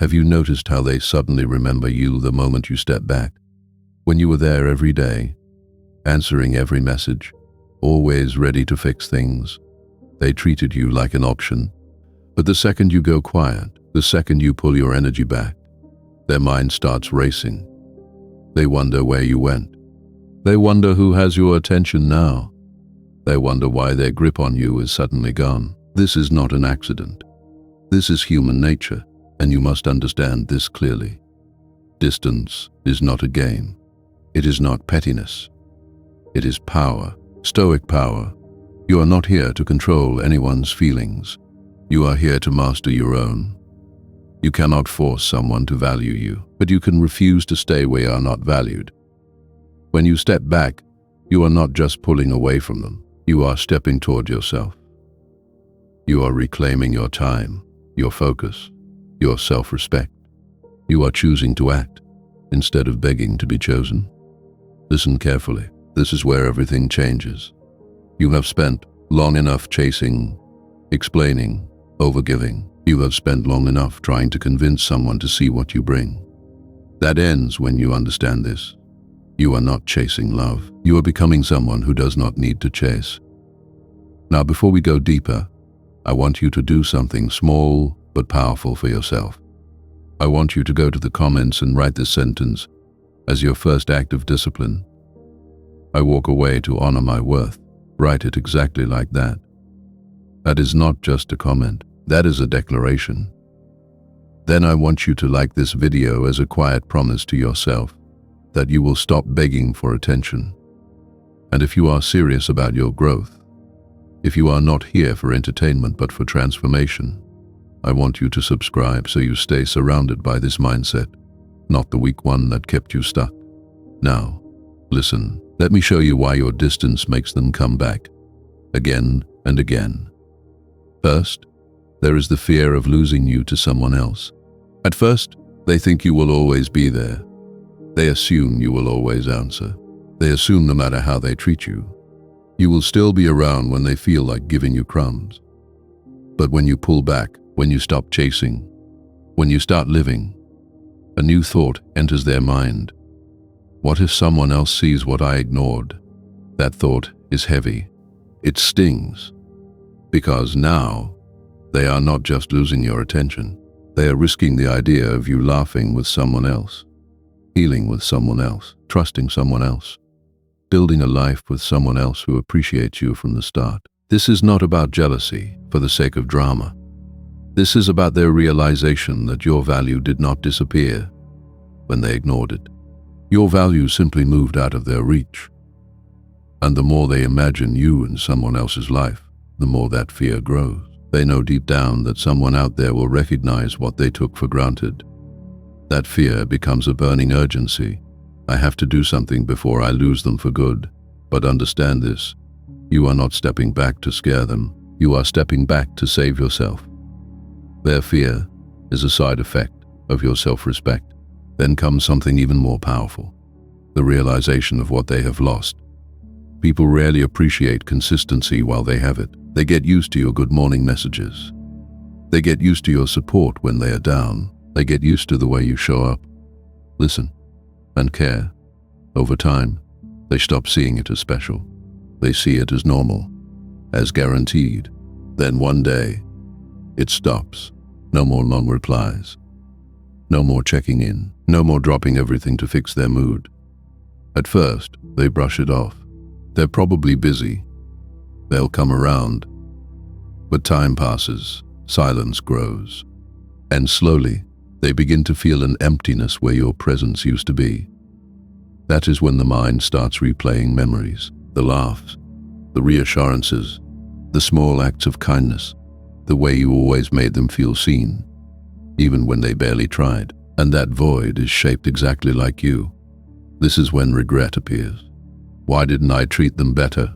Have you noticed how they suddenly remember you the moment you step back? When you were there every day, answering every message, always ready to fix things, they treated you like an option. But the second you go quiet, the second you pull your energy back, their mind starts racing. They wonder where you went. They wonder who has your attention now. They wonder why their grip on you is suddenly gone. This is not an accident. This is human nature, and you must understand this clearly. Distance is not a game. It is not pettiness. It is power, stoic power. You are not here to control anyone's feelings. You are here to master your own. You cannot force someone to value you, but you can refuse to stay where you are not valued. When you step back, you are not just pulling away from them. You are stepping toward yourself. You are reclaiming your time, your focus, your self-respect. You are choosing to act instead of begging to be chosen. Listen carefully. This is where everything changes. You have spent long enough chasing, explaining, overgiving. You have spent long enough trying to convince someone to see what you bring. That ends when you understand this. You are not chasing love. You are becoming someone who does not need to chase. Now, before we go deeper, I want you to do something small but powerful for yourself. I want you to go to the comments and write this sentence as your first act of discipline. I walk away to honor my worth. Write it exactly like that. That is not just a comment. That is a declaration. Then I want you to like this video as a quiet promise to yourself that you will stop begging for attention. And if you are serious about your growth, if you are not here for entertainment but for transformation, I want you to subscribe so you stay surrounded by this mindset, not the weak one that kept you stuck. Now, listen, let me show you why your distance makes them come back, again and again. First, there is the fear of losing you to someone else. At first, they think you will always be there. They assume you will always answer. They assume no matter how they treat you, you will still be around when they feel like giving you crumbs. But when you pull back, when you stop chasing, when you start living, a new thought enters their mind. What if someone else sees what I ignored? That thought is heavy. It stings. Because now, they are not just losing your attention. They are risking the idea of you laughing with someone else, healing with someone else, trusting someone else, building a life with someone else who appreciates you from the start. This is not about jealousy for the sake of drama. This is about their realization that your value did not disappear when they ignored it. Your value simply moved out of their reach. And the more they imagine you in someone else's life, the more that fear grows. They know deep down that someone out there will recognize what they took for granted. That fear becomes a burning urgency. I have to do something before I lose them for good. But understand this, you are not stepping back to scare them. You are stepping back to save yourself. Their fear is a side effect of your self-respect. Then comes something even more powerful, the realization of what they have lost. People rarely appreciate consistency while they have it. They get used to your good morning messages. They get used to your support when they are down. They get used to the way you show up, listen, and care. Over time, they stop seeing it as special. They see it as normal, as guaranteed. Then one day, it stops. No more long replies. No more checking in. No more dropping everything to fix their mood. At first, they brush it off. They're probably busy. They'll come around. But time passes, silence grows, and slowly they begin to feel an emptiness where your presence used to be. That is when the mind starts replaying memories, the laughs, the reassurances, the small acts of kindness, the way you always made them feel seen, even when they barely tried. And that void is shaped exactly like you. This is when regret appears. Why didn't I treat them better?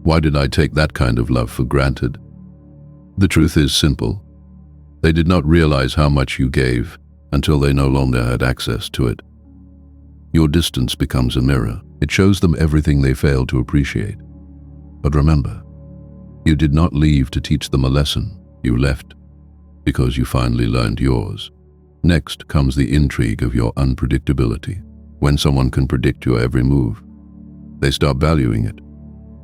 Why did I take that kind of love for granted? The truth is simple. They did not realize how much you gave until they no longer had access to it. Your distance becomes a mirror. It shows them everything they failed to appreciate. But remember, you did not leave to teach them a lesson. You left because you finally learned yours. Next comes the intrigue of your unpredictability. When someone can predict your every move, they start valuing it.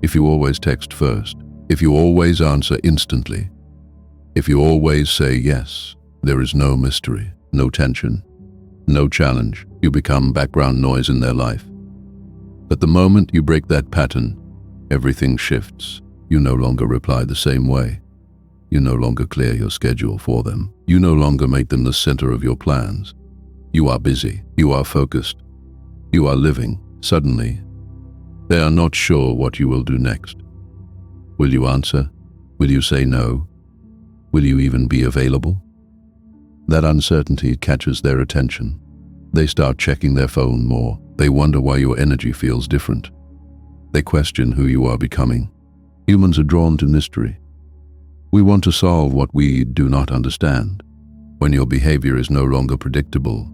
If you always text first, if you always answer instantly, if you always say yes, there is no mystery, no tension, no challenge. You become background noise in their life. But the moment you break that pattern, everything shifts. You no longer reply the same way. You no longer clear your schedule for them. You no longer make them the center of your plans. You are busy. You are focused. You are living. Suddenly, they are not sure what you will do next. Will you answer? Will you say no? Will you even be available? That uncertainty catches their attention. They start checking their phone more. They wonder why your energy feels different. They question who you are becoming. Humans are drawn to mystery. We want to solve what we do not understand. When your behavior is no longer predictable,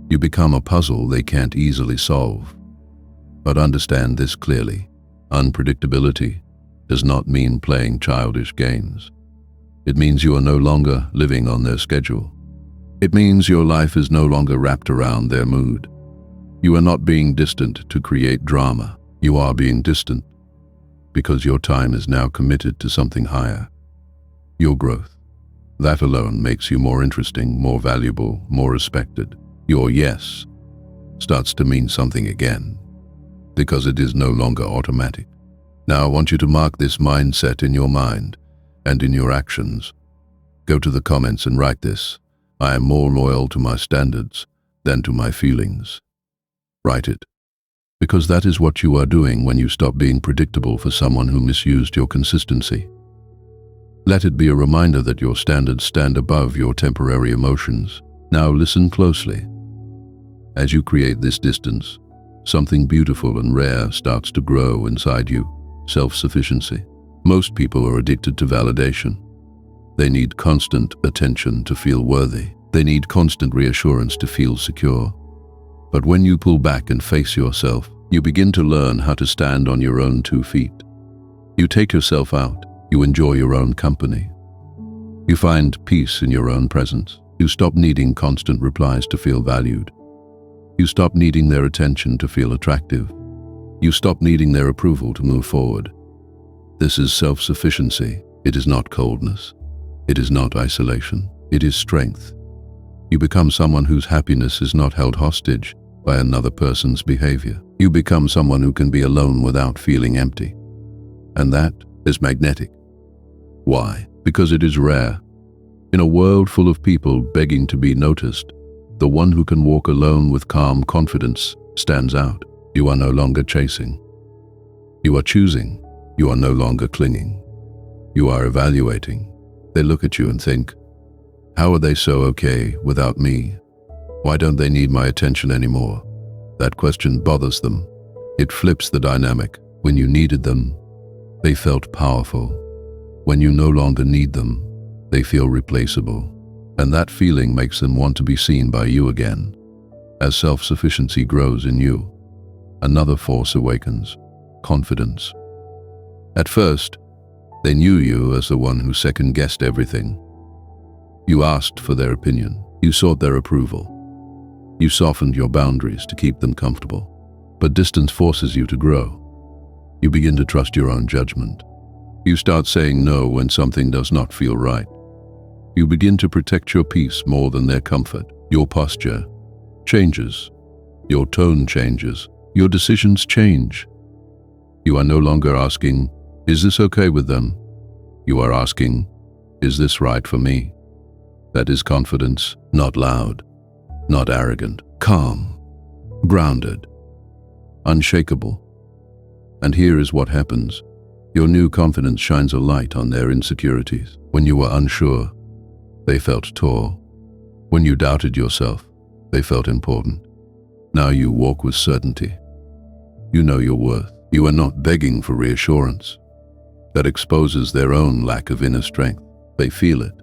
you become a puzzle they can't easily solve. But understand this clearly. Unpredictability does not mean playing childish games. It means you are no longer living on their schedule. It means your life is no longer wrapped around their mood. You are not being distant to create drama. You are being distant because your time is now committed to something higher. Your growth. That alone makes you more interesting, more valuable, more respected. Your yes starts to mean something again because it is no longer automatic. Now I want you to mark this mindset in your mind and in your actions. Go to the comments and write this. I am more loyal to my standards than to my feelings. Write it, because that is what you are doing when you stop being predictable for someone who misused your consistency. Let it be a reminder that your standards stand above your temporary emotions. Now listen closely. As you create this distance, something beautiful and rare starts to grow inside you. Self-sufficiency. Most people are addicted to validation. They need constant attention to feel worthy. They need constant reassurance to feel secure. But when you pull back and face yourself, you begin to learn how to stand on your own 2 feet. You take yourself out. You enjoy your own company. You find peace in your own presence. You stop needing constant replies to feel valued. You stop needing their attention to feel attractive. You stop needing their approval to move forward. This is self-sufficiency. It is not coldness. It is not isolation. It is strength. You become someone whose happiness is not held hostage by another person's behavior. You become someone who can be alone without feeling empty. And that is magnetic. Why? Because it is rare. In a world full of people begging to be noticed, the one who can walk alone with calm confidence stands out. You are no longer chasing. You are choosing. You are no longer clinging. You are evaluating. They look at you and think, how are they so okay without me? Why don't they need my attention anymore? That question bothers them. It flips the dynamic. When you needed them, they felt powerful. When you no longer need them, they feel replaceable. And that feeling makes them want to be seen by you again. As self-sufficiency grows in you, another force awakens: confidence. At first, they knew you as the one who second-guessed everything. You asked for their opinion. You sought their approval. You softened your boundaries to keep them comfortable. But distance forces you to grow. You begin to trust your own judgment. You start saying no when something does not feel right. You begin to protect your peace more than their comfort. Your posture changes. Your tone changes. Your decisions change. You are no longer asking, is this okay with them? You are asking, is this right for me? That is confidence, not loud, not arrogant, calm, grounded, unshakable. And here is what happens. Your new confidence shines a light on their insecurities. When you were unsure, they felt tall. When you doubted yourself, they felt important. Now you walk with certainty. You know your worth. You are not begging for reassurance. That exposes their own lack of inner strength. They feel it.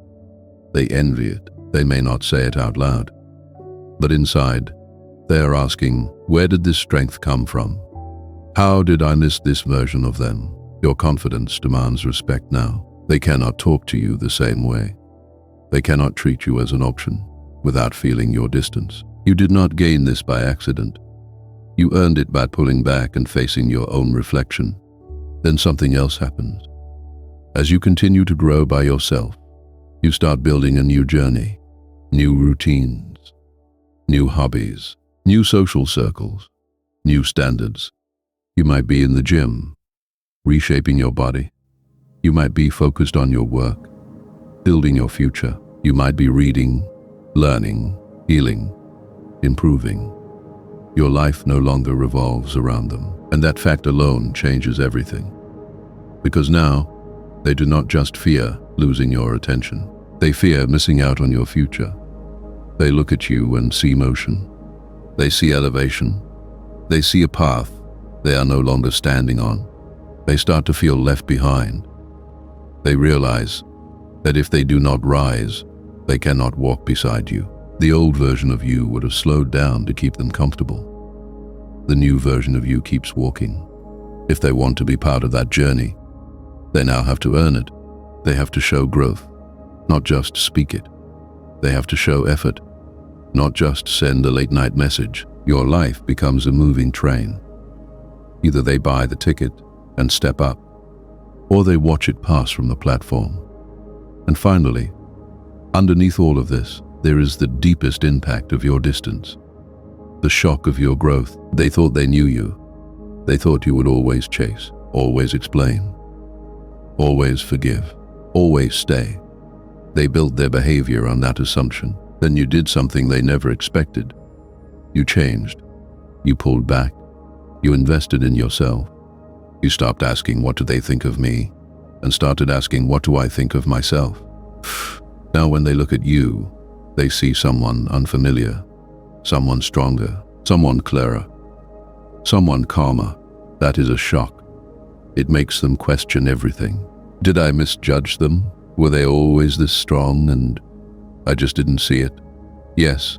They envy it. They may not say it out loud. But inside, they are asking, where did this strength come from? How did I miss this version of them? Your confidence demands respect now. They cannot talk to you the same way. They cannot treat you as an option. without feeling your distance. You did not gain this by accident. You earned it by pulling back and facing your own reflection. Then something else happens. As you continue to grow by yourself, you start building a new journey, new routines, new hobbies, new social circles, new standards. You might be in the gym, reshaping your body. You might be focused on your work, building your future. You might be reading, learning, healing, improving. Your life no longer revolves around them, and that fact alone changes everything. Because now, they do not just fear losing your attention. They fear missing out on your future. They look at you and see motion. They see elevation. They see a path they are no longer standing on. They start to feel left behind. They realize that if they do not rise, they cannot walk beside you. The old version of you would have slowed down to keep them comfortable. The new version of you keeps walking. If they want to be part of that journey, they now have to earn it. They have to show growth, not just speak it. They have to show effort, not just send a late-night message. Your life becomes a moving train. Either they buy the ticket and step up, or they watch it pass from the platform. And finally, underneath all of this, there is the deepest impact of your distance, the shock of your growth. They thought they knew you. They thought you would always chase, always explain, always forgive, always stay. They built their behavior on that assumption. Then you did something they never expected. You changed. You pulled back. You invested in yourself. You stopped asking, what do they think of me? And started asking, what do I think of myself? Now when they look at you, they see someone unfamiliar, someone stronger, someone clearer, someone calmer. That is a shock. It makes them question everything. Did I misjudge them? Were they always this strong and I just didn't see it? Yes,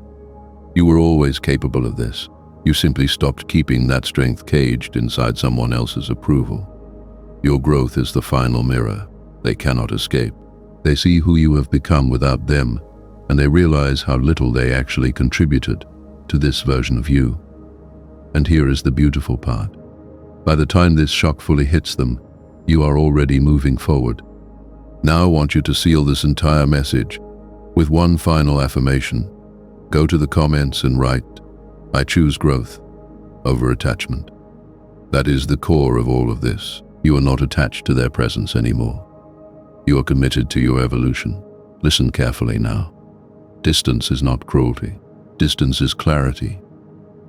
you were always capable of this. You simply stopped keeping that strength caged inside someone else's approval. Your growth is the final mirror. They cannot escape. They see who you have become without them, and they realize how little they actually contributed to this version of you. And here is the beautiful part. By the time this shock fully hits them, you are already moving forward. Now I want you to seal this entire message with one final affirmation. Go to the comments and write, I choose growth over attachment. That is the core of all of this. You are not attached to their presence anymore. You are committed to your evolution. Listen carefully now. Distance is not cruelty. Distance is clarity.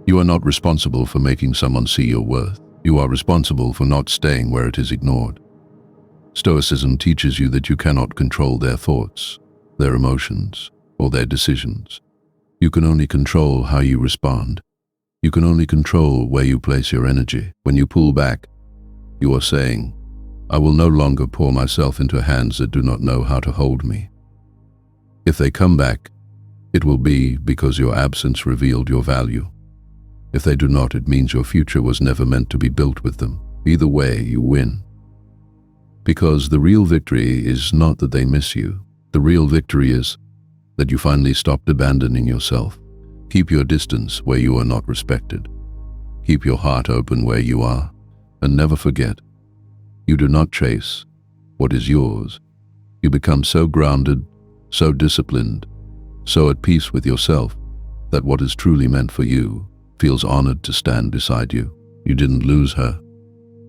You are not responsible for making someone see your worth. You are responsible for not staying where it is ignored. Stoicism teaches you that you cannot control their thoughts, their emotions, or their decisions. You can only control how you respond. You can only control where you place your energy. When you pull back, you are saying, I will no longer pour myself into hands that do not know how to hold me. If they come back, it will be because your absence revealed your value. If they do not, it means your future was never meant to be built with them. Either way, you win. Because the real victory is not that they miss you. The real victory is that you finally stopped abandoning yourself. Keep your distance where you are not respected. Keep your heart open where you are. And never forget, you do not chase what is yours. You become so grounded, so disciplined, so at peace with yourself, that what is truly meant for you feels honored to stand beside you. You didn't lose her.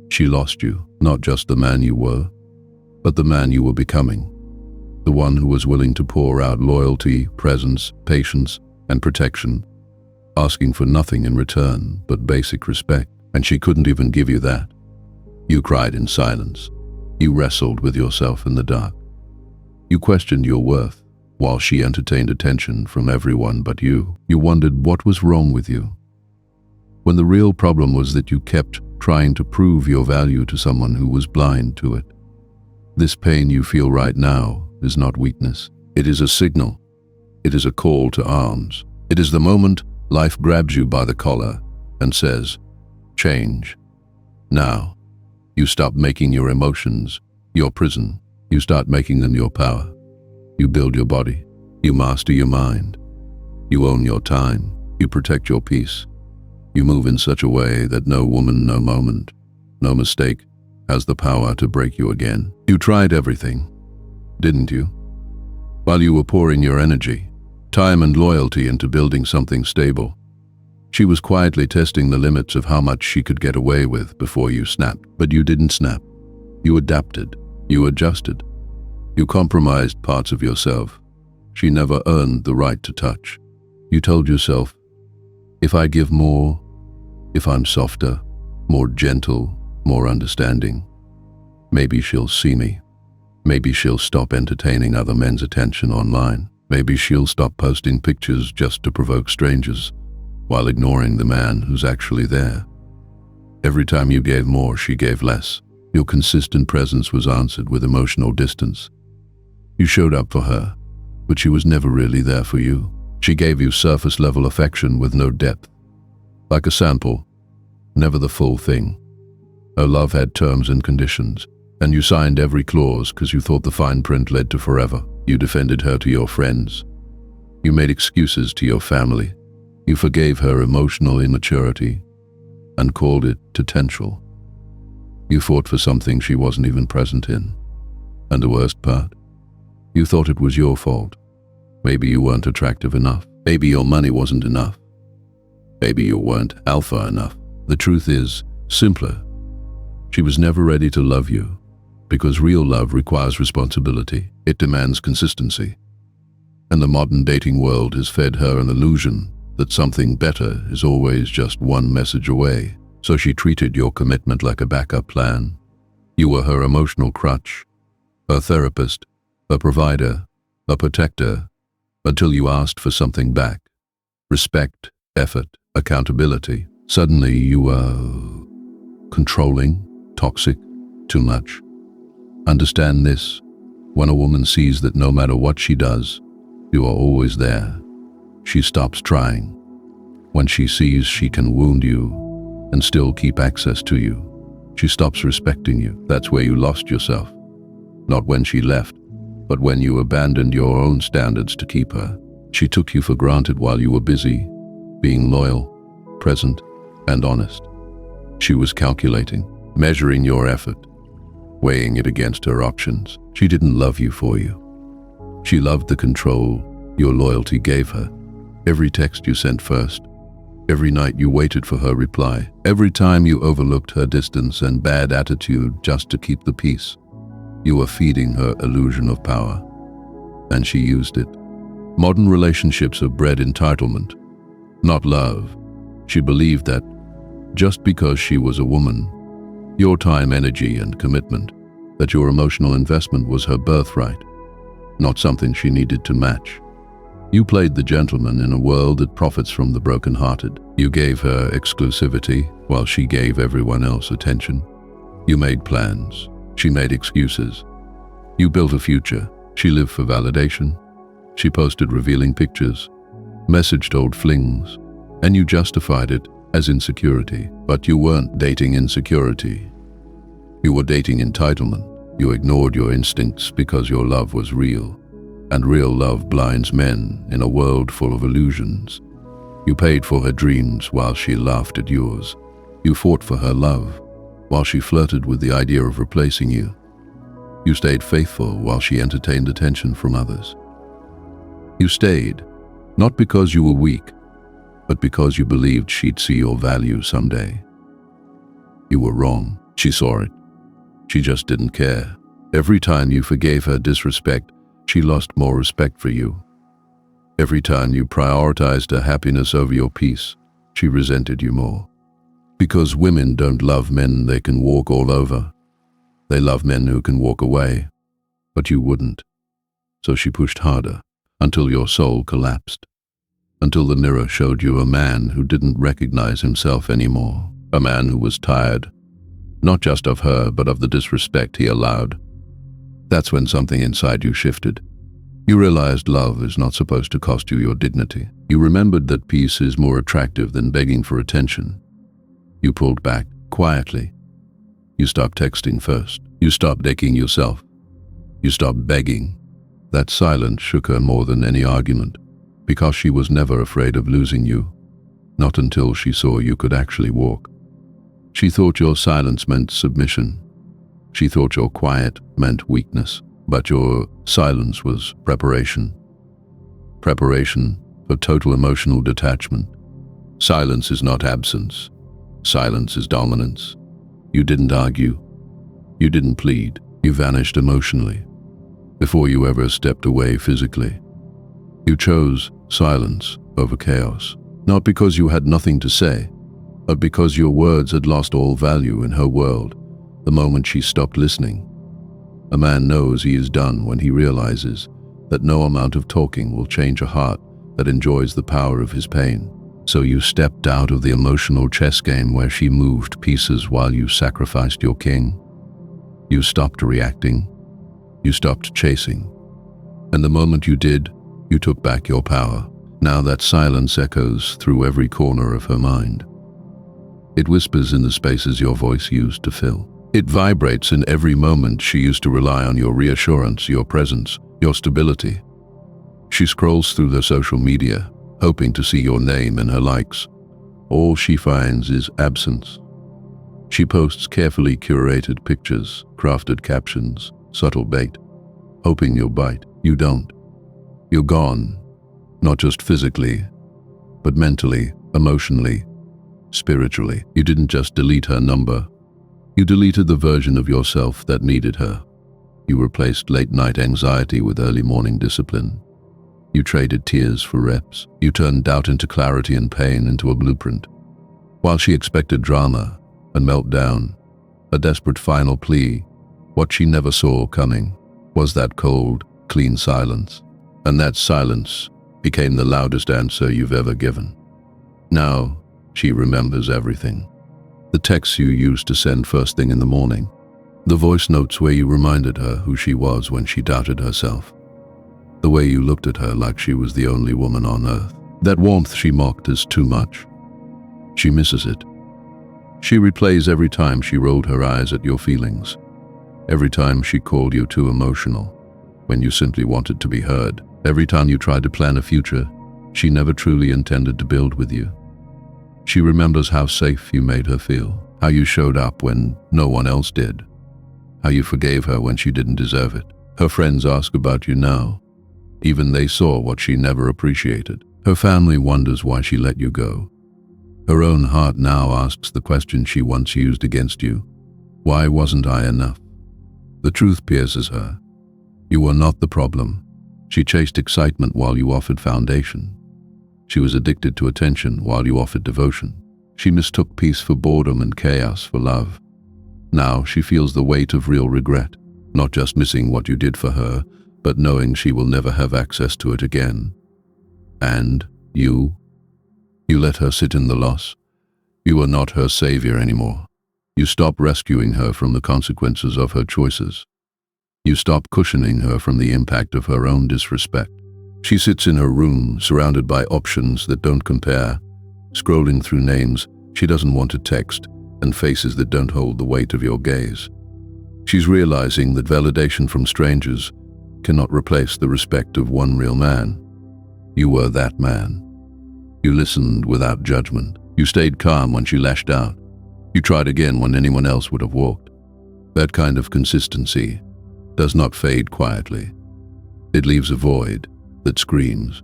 She lost you, not just the man you were, but the man you were becoming. The one who was willing to pour out loyalty, presence, patience, and protection, asking for nothing in return but basic respect. And she couldn't even give you that. You cried in silence. You wrestled with yourself in the dark. You questioned your worth, while she entertained attention from everyone but you. You wondered what was wrong with you, when the real problem was that you kept trying to prove your value to someone who was blind to it. This pain you feel right now is not weakness. It is a signal. It is a call to arms. It is the moment life grabs you by the collar and says, change. Now, you stop making your emotions your prison. You start making them your power. You build your body. You master your mind. You own your time. You protect your peace. You move in such a way that no woman, no moment, no mistake has the power to break you again. You tried everything, didn't you? While you were pouring your energy, time and loyalty into building something stable, she was quietly testing the limits of how much she could get away with before you snapped. But you didn't snap. You adapted. You adjusted. You compromised parts of yourself she never earned the right to touch. You told yourself, if I give more, if I'm softer, more gentle, more understanding, maybe she'll see me. Maybe she'll stop entertaining other men's attention online. Maybe she'll stop posting pictures just to provoke strangers, while ignoring the man who's actually there. Every time you gave more, she gave less. Your consistent presence was answered with emotional distance. You showed up for her, but she was never really there for you. She gave you surface-level affection with no depth. Like a sample, never the full thing. Her love had terms and conditions, and you signed every clause because you thought the fine print led to forever. You defended her to your friends. You made excuses to your family. You forgave her emotional immaturity and called it potential. You fought for something she wasn't even present in. And the worst part? You thought it was your fault. Maybe you weren't attractive enough. Maybe your money wasn't enough. Maybe you weren't alpha enough. The truth is simpler. She was never ready to love you, because real love requires responsibility. It demands consistency. And the modern dating world has fed her an illusion that something better is always just one message away. So she treated your commitment like a backup plan. You were her emotional crutch, her therapist, a provider, a protector, until you asked for something back. Respect, effort, accountability. Suddenly you were controlling, toxic, too much. Understand this: when a woman sees that no matter what she does, you are always there, she stops trying. When she sees she can wound you and still keep access to you, she stops respecting you. That's where you lost yourself. Not when she left, but when you abandoned your own standards to keep her. She took you for granted while you were busy, being loyal, present, and honest. She was calculating, measuring your effort, weighing it against her options. She didn't love you for you. She loved the control your loyalty gave her. Every text you sent first, every night you waited for her reply, every time you overlooked her distance and bad attitude just to keep the peace. You were feeding her illusion of power, and she used it. Modern relationships have bred entitlement, not love. She believed that just because she was a woman, your time, energy, and commitment, that your emotional investment was her birthright, not something she needed to match. You played the gentleman in a world that profits from the broken-hearted. You gave her exclusivity while she gave everyone else attention. You made plans. She made excuses. You built a future. She lived for validation. She posted revealing pictures, messaged old flings, and you justified it as insecurity. But you weren't dating insecurity. You were dating entitlement. You ignored your instincts because your love was real. And real love blinds men in a world full of illusions. You paid for her dreams while she laughed at yours. You fought for her love while she flirted with the idea of replacing you. You stayed faithful while she entertained attention from others. You stayed, not because you were weak, but because you believed she'd see your value someday. You were wrong. She saw it. She just didn't care. Every time you forgave her disrespect, she lost more respect for you. Every time you prioritized her happiness over your peace, she resented you more. Because women don't love men they can walk all over. They love men who can walk away. But you wouldn't. So she pushed harder, until your soul collapsed. Until the mirror showed you a man who didn't recognize himself anymore. A man who was tired, not just of her, but of the disrespect he allowed. That's when something inside you shifted. You realized love is not supposed to cost you your dignity. You remembered that peace is more attractive than begging for attention. You pulled back, quietly. You stopped texting first. You stopped decking yourself. You stopped begging. That silence shook her more than any argument. because she was never afraid of losing you, not until she saw you could actually walk. She thought your silence meant submission. She thought your quiet meant weakness, but your silence was preparation. Preparation for total emotional detachment. Silence is not absence. Silence is dominance. You didn't argue. You didn't plead. You vanished emotionally before you ever stepped away physically. You chose silence over chaos, not because you had nothing to say, but because your words had lost all value in her world the moment she stopped listening. A man knows he is done when he realizes that no amount of talking will change a heart that enjoys the power of his pain. So you stepped out of the emotional chess game where she moved pieces while you sacrificed your king. You stopped reacting. You stopped chasing. And the moment you did, you took back your power. Now that silence echoes through every corner of her mind. It whispers in the spaces your voice used to fill. It vibrates in every moment she used to rely on your reassurance, your presence, your stability. She scrolls through their social media, hoping to see your name in her likes. All she finds is absence. She posts carefully curated pictures, crafted captions, subtle bait, hoping you'll bite. You don't. You're gone, not just physically, but mentally, emotionally, spiritually. You didn't just delete her number. You deleted the version of yourself that needed her. You replaced late-night anxiety with early morning discipline. You traded tears for reps. You turned doubt into clarity and pain into a blueprint. While she expected drama, a meltdown, a desperate final plea, what she never saw coming was that cold, clean silence. And that silence became the loudest answer you've ever given. Now, she remembers everything. The texts you used to send first thing in the morning. The voice notes where you reminded her who she was when she doubted herself. The way you looked at her like she was the only woman on earth. That warmth she mocked as too much. She misses it. She replays every time she rolled her eyes at your feelings. Every time she called you too emotional, when you simply wanted to be heard. Every time you tried to plan a future she never truly intended to build with you. She remembers how safe you made her feel, how you showed up when no one else did, how you forgave her when she didn't deserve it. Her friends ask about you now. Even they saw what she never appreciated. Her family wonders why she let you go. Her own heart now asks the question she once used against you. Why wasn't I enough? The truth pierces her. You were not the problem. She chased excitement while you offered foundation. She was addicted to attention while you offered devotion. She mistook peace for boredom and chaos for love. Now she feels the weight of real regret, not just missing what you did for her, but knowing she will never have access to it again. And you let her sit in the loss. You are not her savior anymore. You stop rescuing her from the consequences of her choices. You stop cushioning her from the impact of her own disrespect. She sits in her room, surrounded by options that don't compare, scrolling through names she doesn't want to text and faces that don't hold the weight of your gaze. She's realizing that validation from strangers cannot replace the respect of one real man. You were that man. You listened without judgment. You stayed calm when she lashed out. You tried again when anyone else would have walked. That kind of consistency does not fade quietly. It leaves a void that screams.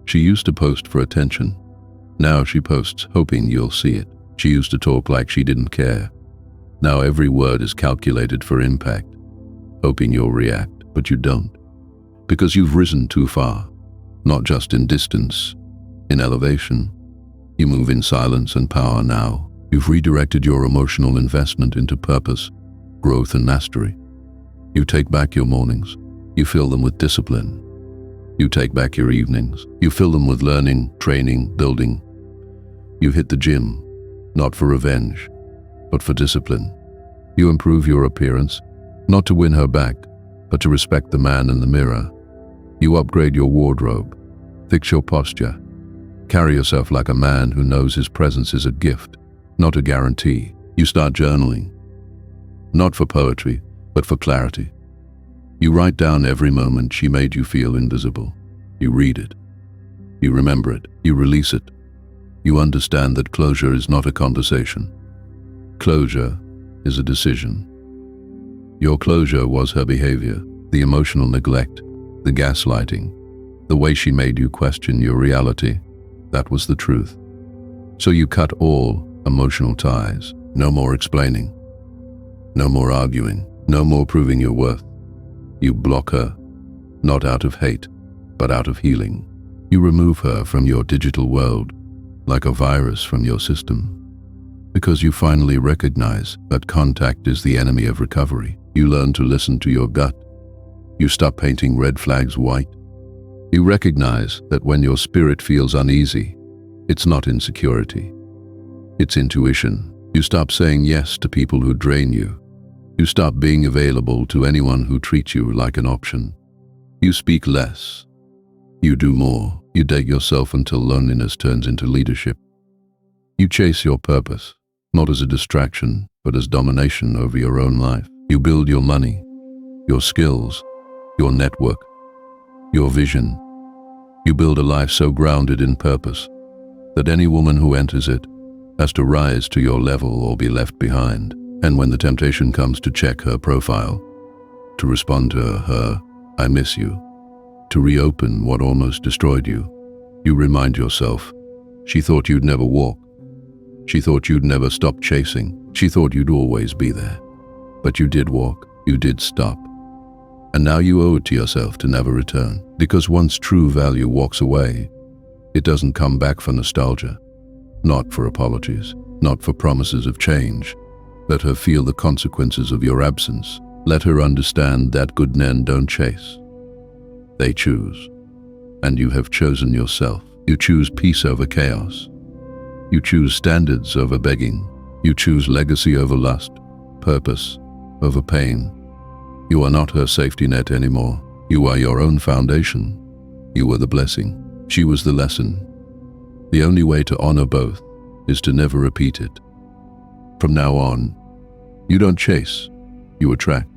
She used to post for attention. Now she posts hoping you'll see it. She used to talk like she didn't care. Now every word is calculated for impact, hoping you'll react, but you don't. Because you've risen too far, not just in distance, in elevation. You move in silence and power now. You've redirected your emotional investment into purpose, growth and mastery. You take back your mornings. You fill them with discipline. You take back your evenings. You fill them with learning, training, building. You hit the gym, not for revenge, but for discipline. You improve your appearance, not to win her back, but to respect the man in the mirror. You upgrade your wardrobe, fix your posture, carry yourself like a man who knows his presence is a gift, not a guarantee. You start journaling, not for poetry, but for clarity. You write down every moment she made you feel invisible. You read it. You remember it. You release it. You understand that closure is not a conversation. Closure is a decision. Your closure was her behavior, the emotional neglect, the gaslighting, the way she made you question your reality. That was the truth. So you cut all emotional ties. No more explaining. No more arguing. No more proving your worth. You block her, not out of hate, but out of healing. You remove her from your digital world, like a virus from your system. Because you finally recognize that contact is the enemy of recovery. You learn to listen to your gut. You stop painting red flags white. You recognize that when your spirit feels uneasy, it's not insecurity. It's intuition. You stop saying yes to people who drain you. You stop being available to anyone who treats you like an option. You speak less. You do more. You date yourself until loneliness turns into leadership. You chase your purpose, not as a distraction, but as domination over your own life. You build your money, your skills, your network, your vision. You build a life so grounded in purpose that any woman who enters it has to rise to your level or be left behind. And when the temptation comes to check her profile, to respond to her, "I miss you," to reopen what almost destroyed you, you remind yourself, she thought you'd never walk. She thought you'd never stop chasing. She thought you'd always be there. But you did walk, you did stop. And now you owe it to yourself to never return. Because once true value walks away, it doesn't come back for nostalgia, not for apologies, not for promises of change. Let her feel the consequences of your absence. Let her understand that good men don't chase. They choose. And you have chosen yourself. You choose peace over chaos. You choose standards over begging. You choose legacy over lust, purpose over pain. You are not her safety net anymore. You are your own foundation. You were the blessing. She was the lesson. The only way to honor both is to never repeat it. From now on, you don't chase, you attract.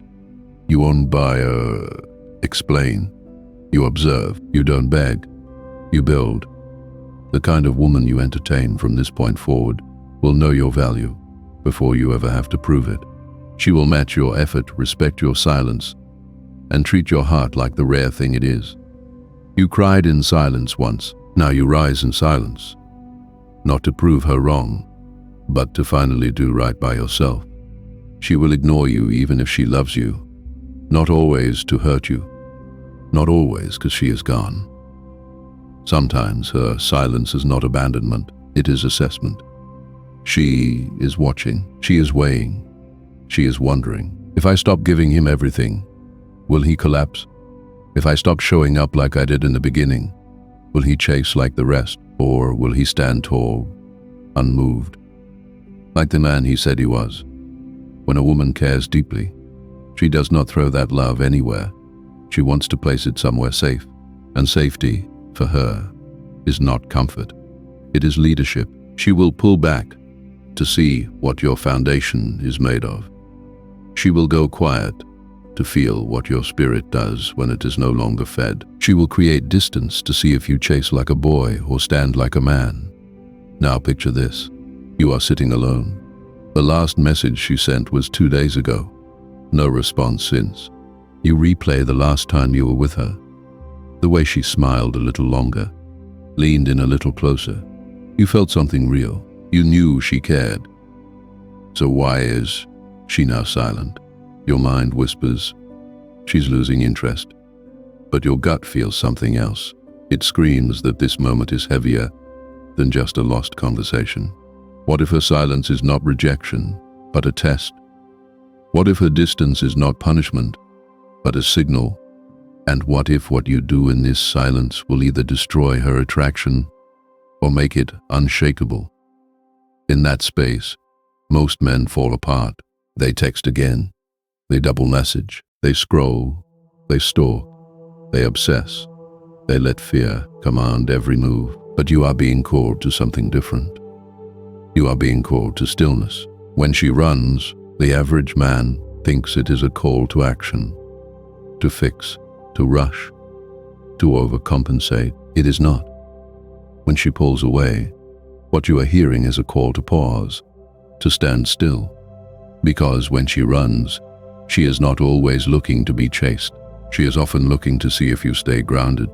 You won't buy or explain. You observe. You don't beg. You build. The kind of woman you entertain from this point forward will know your value before you ever have to prove it. She will match your effort, respect your silence, and treat your heart like the rare thing it is. You cried in silence once. Now you rise in silence. Not to prove her wrong, but to finally do right by yourself. She will ignore you even if she loves you. Not always to hurt you. Not always because she is gone. Sometimes her silence is not abandonment, it is assessment. She is watching, she is weighing, she is wondering. If I stop giving him everything, will he collapse? If I stop showing up like I did in the beginning, will he chase like the rest, or will he stand tall, unmoved, like the man he said he was? When a woman cares deeply, she does not throw that love anywhere. She wants to place it somewhere safe, and safety, for her, is not comfort. It is leadership. She will pull back to see what your foundation is made of. She will go quiet to feel what your spirit does when it is no longer fed. She will create distance to see if you chase like a boy or stand like a man. Now picture this. You are sitting alone. The last message she sent was 2 days ago. No response since. You replay the last time you were with her. The way she smiled a little longer, leaned in a little closer. You felt something real. You knew she cared. So why is she now silent? Your mind whispers, she's losing interest. But your gut feels something else. It screams that this moment is heavier than just a lost conversation. What if her silence is not rejection, but a test? What if her distance is not punishment, but a signal? And what if what you do in this silence will either destroy her attraction or make it unshakable? In that space, most men fall apart. They text again. They double message. They scroll. They stalk. They obsess. They let fear command every move. But you are being called to something different. You are being called to stillness. When she runs, the average man thinks it is a call to action, to fix, to rush, to overcompensate. It is not. When she pulls away, what you are hearing is a call to pause, to stand still. Because when she runs, she is not always looking to be chased. She is often looking to see if you stay grounded.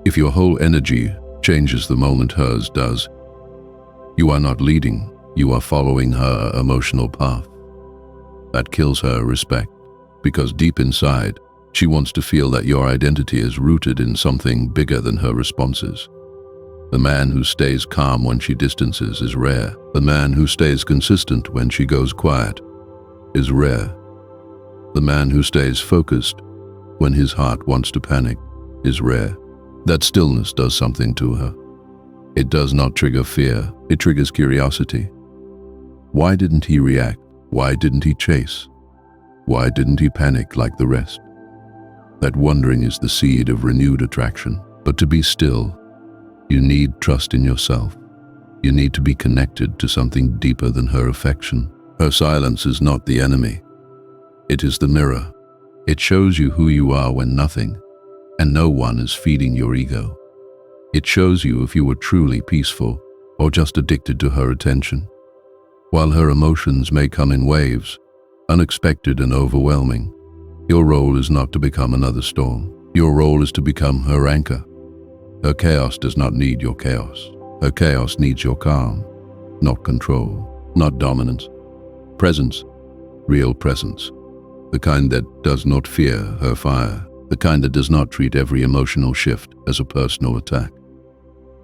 If your whole energy changes the moment hers does, you are not leading, you are following her emotional path. That kills her respect, because deep inside, she wants to feel that your identity is rooted in something bigger than her responses. The man who stays calm when she distances is rare. The man who stays consistent when she goes quiet is rare. The man who stays focused when his heart wants to panic is rare. That stillness does something to her. It does not trigger fear, it triggers curiosity. Why didn't he react? Why didn't he chase? Why didn't he panic like the rest? That wondering is the seed of renewed attraction. But to be still, you need trust in yourself. You need to be connected to something deeper than her affection. Her silence is not the enemy. It is the mirror. It shows you who you are when nothing and no one is feeding your ego. It shows you if you were truly peaceful or just addicted to her attention. While her emotions may come in waves, unexpected and overwhelming, your role is not to become another storm. Your role is to become her anchor. Her chaos does not need your chaos. Her chaos needs your calm, not control, not dominance. Presence, real presence. The kind that does not fear her fire. The kind that does not treat every emotional shift as a personal attack.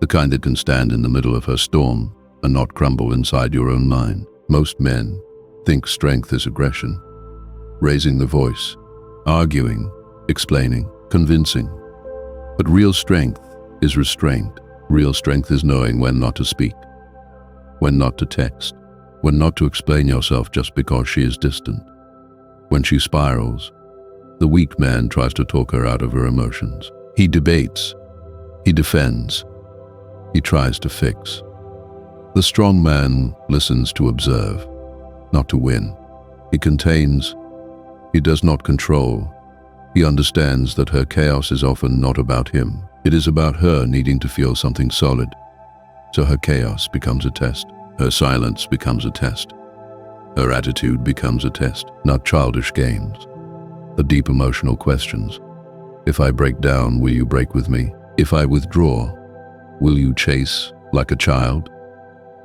The kind that can stand in the middle of her storm and not crumble inside your own mind. Most men think strength is aggression, raising the voice, arguing, explaining, convincing. But real strength is restraint. Real strength is knowing when not to speak, when not to text, when not to explain yourself just because she is distant. When she spirals, the weak man tries to talk her out of her emotions. He debates, he defends, he tries to fix. The strong man listens to observe, not to win. He contains, he does not control. He understands that her chaos is often not about him. It is about her needing to feel something solid. So her chaos becomes a test. Her silence becomes a test. Her attitude becomes a test, not childish games. The deep emotional questions. If I break down, will you break with me? If I withdraw, will you chase like a child?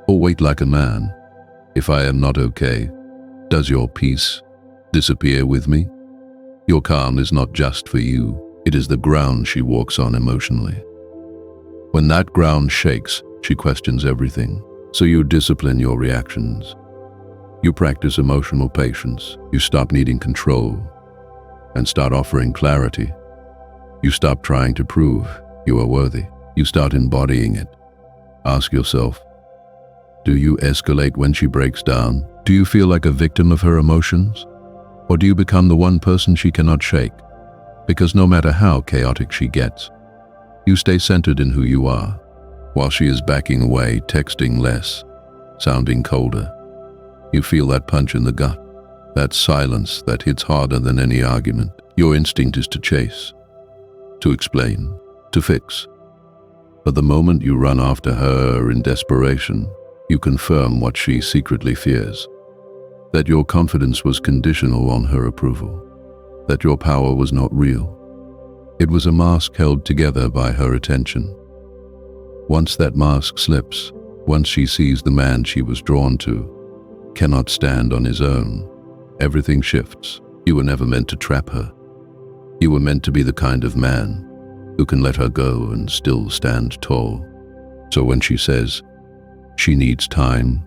Or wait like a man? If I am not okay, does your peace disappear with me? Your calm is not just for you, it is the ground she walks on emotionally. When that ground shakes, she questions everything. So you discipline your reactions. You practice emotional patience. You stop needing control and start offering clarity. You stop trying to prove you are worthy. You start embodying it. Ask yourself, do you escalate when she breaks down? Do you feel like a victim of her emotions? Or do you become the one person she cannot shake? Because no matter how chaotic she gets, you stay centered in who you are, while she is backing away, texting less, sounding colder. You feel that punch in the gut, that silence that hits harder than any argument. Your instinct is to chase, to explain, to fix. But the moment you run after her in desperation, you confirm what she secretly fears. That your confidence was conditional on her approval. That your power was not real. It was a mask held together by her attention. Once that mask slips, once she sees the man she was drawn to cannot stand on his own, everything shifts. You were never meant to trap her. You were meant to be the kind of man who can let her go and still stand tall. So when she says she needs time,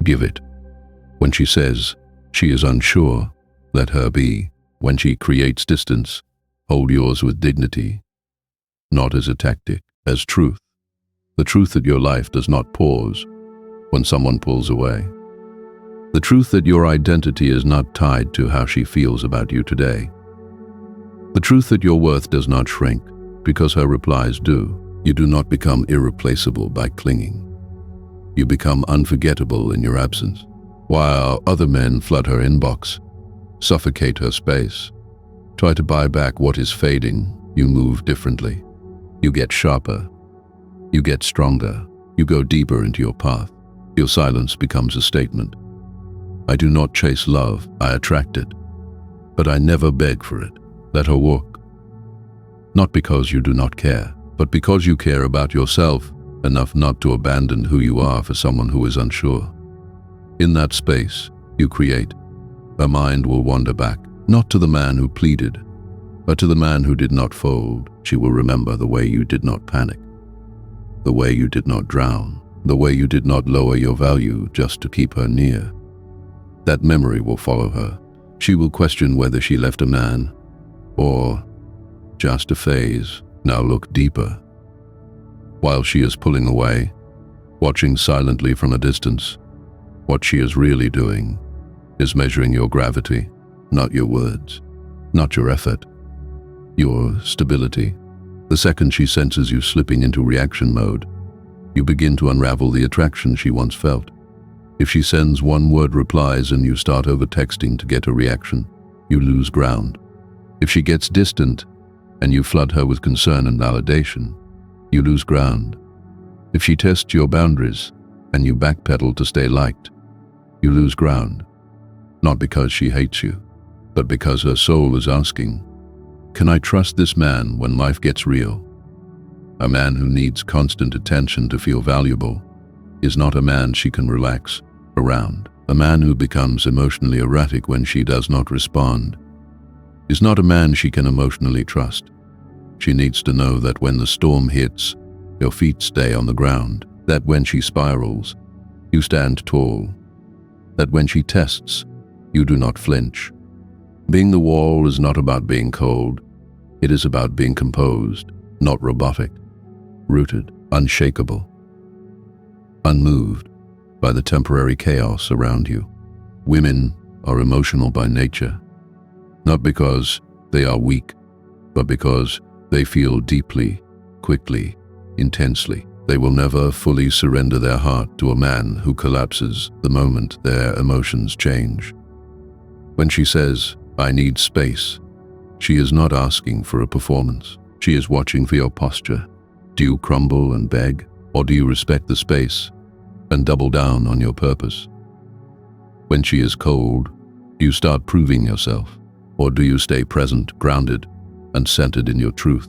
give it. When she says she is unsure, let her be. When she creates distance, hold yours with dignity, not as a tactic, as truth. The truth that your life does not pause when someone pulls away. The truth that your identity is not tied to how she feels about you today. The truth that your worth does not shrink because her replies do. You do not become irreplaceable by clinging. You become unforgettable in your absence. While other men flood her inbox, suffocate her space, try to buy back what is fading, you move differently. You get sharper. You get stronger. You go deeper into your path. Your silence becomes a statement. I do not chase love, I attract it. But I never beg for it. Let her walk. Not because you do not care, but because you care about yourself enough not to abandon who you are for someone who is unsure. In that space, you create. Her mind will wander back, not to the man who pleaded, but to the man who did not fold. She will remember the way you did not panic, the way you did not drown, the way you did not lower your value just to keep her near. That memory will follow her. She will question whether she left a man or just a phase. Now look deeper. While she is pulling away, watching silently from a distance, what she is really doing is measuring your gravity, not your words, not your effort, your stability. The second she senses you slipping into reaction mode, you begin to unravel the attraction she once felt. If she sends one-word replies and you start over-texting to get a reaction, you lose ground. If she gets distant and you flood her with concern and validation, you lose ground. If she tests your boundaries and you backpedal to stay liked, you lose ground. Not because she hates you, but because her soul is asking, can I trust this man when life gets real? A man who needs constant attention to feel valuable is not a man she can relax around. A man who becomes emotionally erratic when she does not respond is not a man she can emotionally trust. She needs to know that when the storm hits, your feet stay on the ground, that when she spirals, you stand tall, that when she tests, you do not flinch. Being the wall is not about being cold. It is about being composed, not robotic, rooted, unshakable, unmoved by the temporary chaos around you. Women are emotional by nature, not because they are weak, but because they feel deeply, quickly, intensely. They will never fully surrender their heart to a man who collapses the moment their emotions change. When she says, I need space, she is not asking for a performance. She is watching for your posture. Do you crumble and beg, or do you respect the space and double down on your purpose? When she is cold, do you start proving yourself, or do you stay present, grounded, and centered in your truth?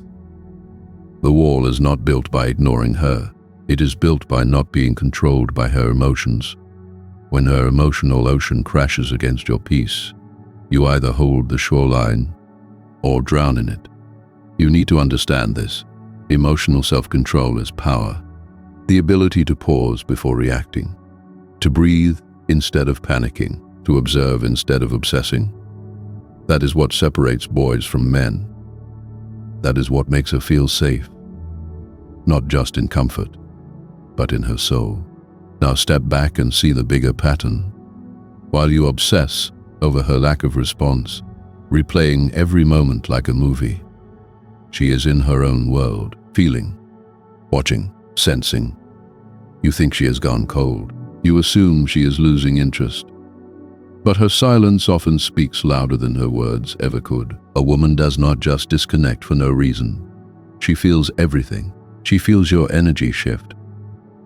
The wall is not built by ignoring her. It is built by not being controlled by her emotions. When her emotional ocean crashes against your peace, you either hold the shoreline or drown in it. You need to understand this. Emotional self-control is power. The ability to pause before reacting, to breathe instead of panicking, to observe instead of obsessing. That is what separates boys from men. That is what makes her feel safe, not just in comfort, but in her soul. Now step back and see the bigger pattern. While you obsess over her lack of response, replaying every moment like a movie, she is in her own world, feeling, watching, sensing. You think she has gone cold. You assume she is losing interest. But her silence often speaks louder than her words ever could. A woman does not just disconnect for no reason. She feels everything. She feels your energy shift,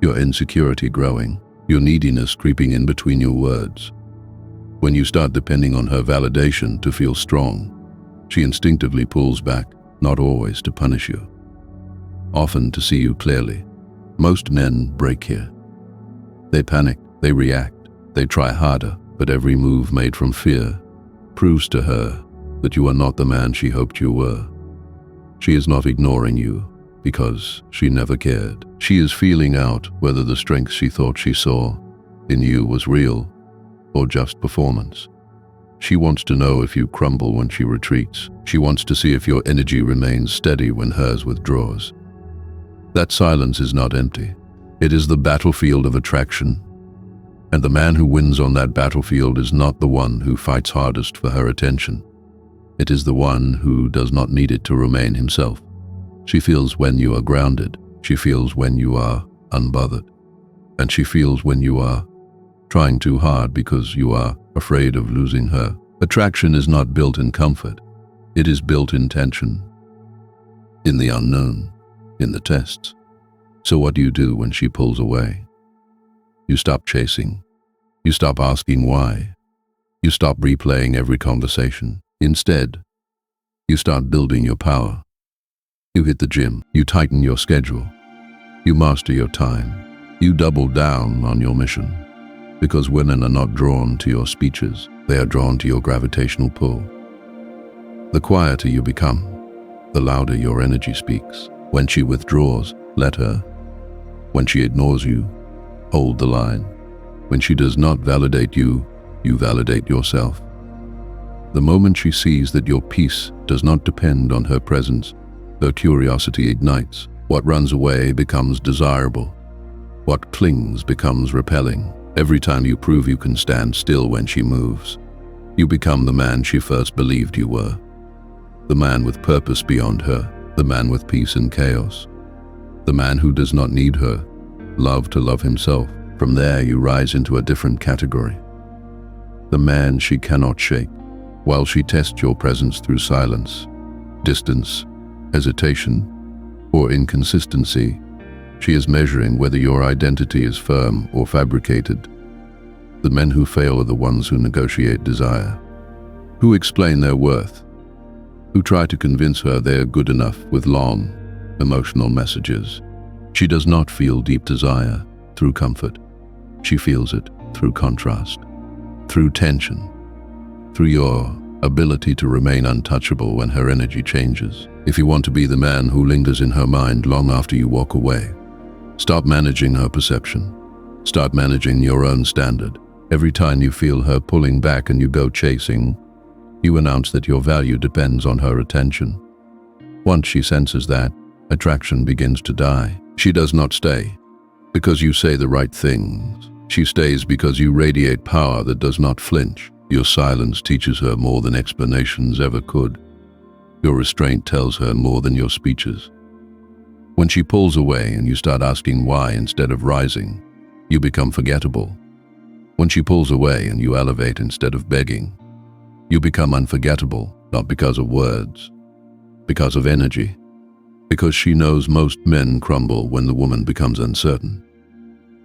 your insecurity growing, your neediness creeping in between your words. When you start depending on her validation to feel strong, she instinctively pulls back, not always to punish you, often to see you clearly. Most men break here. They panic, they react, they try harder, but every move made from fear proves to her that you are not the man she hoped you were. She is not ignoring you because she never cared. She is feeling out whether the strength she thought she saw in you was real or just performance. She wants to know if you crumble when she retreats. She wants to see if your energy remains steady when hers withdraws. That silence is not empty. It is the battlefield of attraction. And the man who wins on that battlefield is not the one who fights hardest for her attention. It is the one who does not need it to remain himself. She feels when you are grounded. She feels when you are unbothered. And she feels when you are trying too hard because you are afraid of losing her. Attraction is not built in comfort. It is built in tension, in the unknown, in the tests. So what do you do when she pulls away? You stop chasing. You stop asking why. You stop replaying every conversation. Instead, you start building your power. You hit the gym. You tighten your schedule. You master your time. You double down on your mission. Because women are not drawn to your speeches. They are drawn to your gravitational pull. The quieter you become, the louder your energy speaks. When she withdraws, let her. When she ignores you, hold the line. When she does not validate you, you validate yourself. The moment she sees that your peace does not depend on her presence, her curiosity ignites. What runs away becomes desirable. What clings becomes repelling. Every time you prove you can stand still when she moves, you become the man she first believed you were. The man with purpose beyond her, the man with peace in chaos. The man who does not need her love to love himself. From there you rise into a different category. The man she cannot shake, while she tests your presence through silence, distance, hesitation, or inconsistency. She is measuring whether your identity is firm or fabricated. The men who fail are the ones who negotiate desire, who explain their worth, who try to convince her they are good enough with long, emotional messages. She does not feel deep desire through comfort. She feels it through contrast, through tension, through your ability to remain untouchable when her energy changes. If you want to be the man who lingers in her mind long after you walk away, stop managing her perception. Start managing your own standard. Every time you feel her pulling back and you go chasing, you announce that your value depends on her attention. Once she senses that, attraction begins to die. She does not stay because you say the right things. She stays because you radiate power that does not flinch. Your silence teaches her more than explanations ever could. Your restraint tells her more than your speeches. When she pulls away and you start asking why instead of rising, you become forgettable. When she pulls away and you elevate instead of begging, you become unforgettable, not because of words, because of energy. Because she knows most men crumble when the woman becomes uncertain.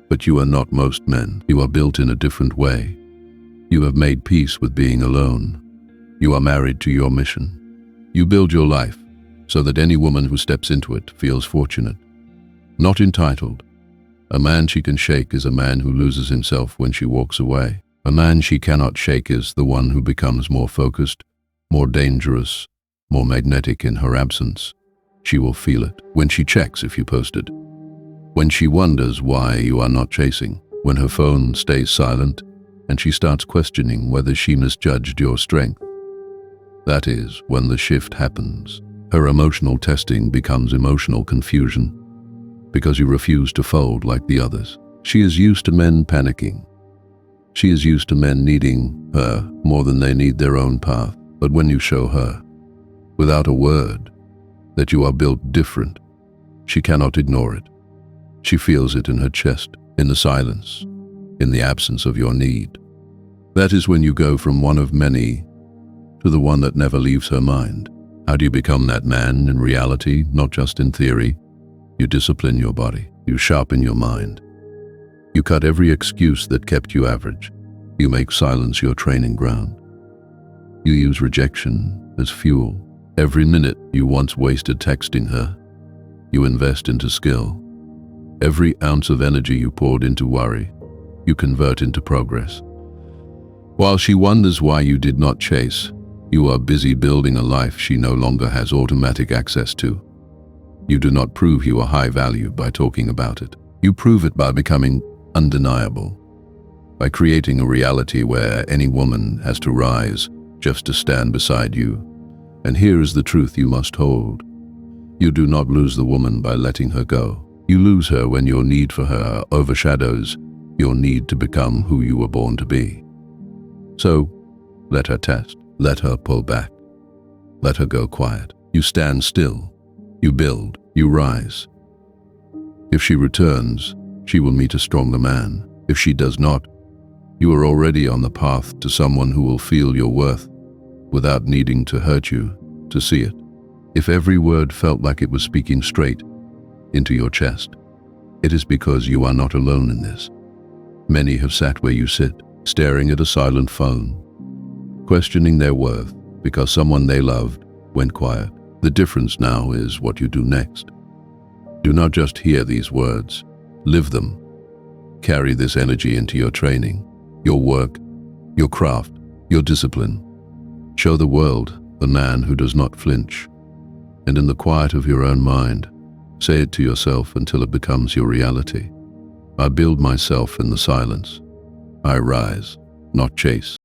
But you are not most men. You are built in a different way. You have made peace with being alone. You are married to your mission. You build your life so that any woman who steps into it feels fortunate, not entitled. A man she can shake is a man who loses himself when she walks away. A man she cannot shake is the one who becomes more focused, more dangerous, more magnetic in her absence. She will feel it when she checks if you posted, when she wonders why you are not chasing, when her phone stays silent and she starts questioning whether she misjudged your strength. That is when the shift happens. Her emotional testing becomes emotional confusion because you refuse to fold like the others. She is used to men panicking. She is used to men needing her more than they need their own path. But when you show her, without a word, that you are built different, she cannot ignore it. She feels it in her chest, in the silence, in the absence of your need. That is when you go from one of many to the one that never leaves her mind. How do you become that man in reality, not just in theory? You discipline your body. You sharpen your mind. You cut every excuse that kept you average. You make silence your training ground. You use rejection as fuel. Every minute you once wasted texting her, you invest into skill. Every ounce of energy you poured into worry, you convert into progress. While she wonders why you did not chase, you are busy building a life she no longer has automatic access to. You do not prove you are high value by talking about it. You prove it by becoming undeniable, by creating a reality where any woman has to rise just to stand beside you. And here is the truth you must hold. You do not lose the woman by letting her go. You lose her when your need for her overshadows your need to become who you were born to be. So, let her test. Let her pull back. Let her go quiet. You stand still. You build. You rise. If she returns, she will meet a stronger man. If she does not, you are already on the path to someone who will feel your worth without needing to hurt you to see it. If every word felt like it was speaking straight into your chest, It is because you are not alone in this. Many have sat where you sit, staring at a silent phone, questioning their worth because someone they loved went quiet. The difference now is what you do next. Do not just hear these words, live them. Carry this energy into your training, your work, your craft, your discipline. Show the world the man who does not flinch. And in the quiet of your own mind, say it to yourself until it becomes your reality. I build myself in the silence. I rise, not chase.